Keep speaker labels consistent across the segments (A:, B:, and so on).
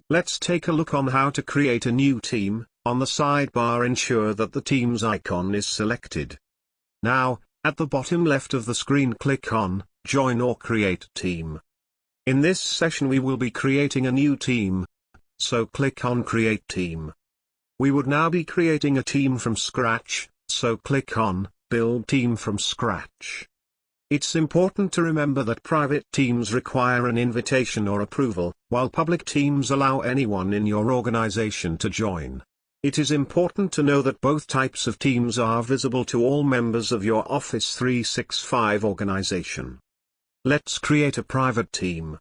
A: Let's take a look on how to create a new team. On the sidebar, ensure that the team's icon is selected. Now, at the bottom left of the screen, click on Join or Create Team. In this session we will be creating a new team, so click on Create Team. We would now be creating a team from scratch, so click on Build Team from Scratch. It's important to remember that private teams require an invitation or approval, while public teams allow anyone in your organization to join. It is important to know that both types of teams are visible to all members of your Office 365 organization. Let's create a private team.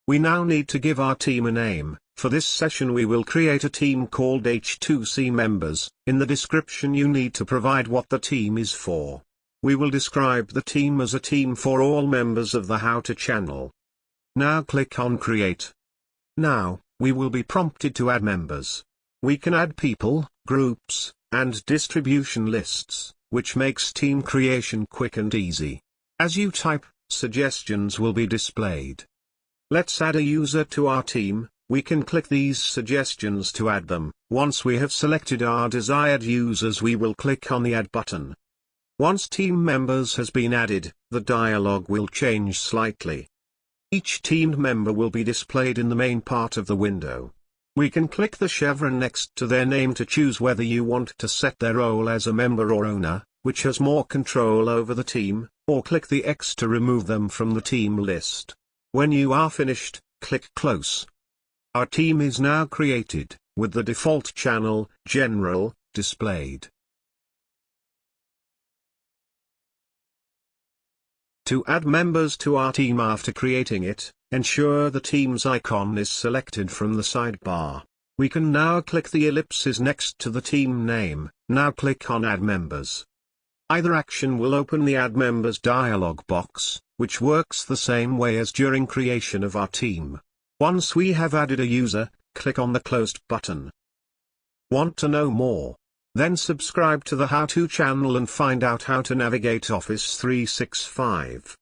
A: We now need to give our team a name. For this session we will create a team called H2C Members. In the description you need to provide what the team is for. We will describe the team as a team for all members of the How To channel. Now click on Create. Now, we will be prompted to add members. We can add people, groups, and distribution lists, which makes team creation quick and easy. As you type, suggestions will be displayed. Let's add a user to our team. We can click these suggestions to add them. Once we have selected our desired users, we will click on the Add button. Once team members has been added, the dialog will change slightly. Each team member will be displayed in the main part of the window. We can click the chevron next to their name to choose whether you want to set their role as a member or owner, which has more control over the team, or click the X to remove them from the team list. When you are finished, click Close. Our team is now created, with the default channel, General, displayed. To add members to our team after creating it, ensure the team's icon is selected from the sidebar. We can now click the ellipses next to the team name. Now click on Add Members. Either action will open the Add Members dialog box, which works the same way as during creation of our team. Once we have added a user, click on the Closed button. Want to know more? Then subscribe to the How To channel and find out how to navigate Office 365.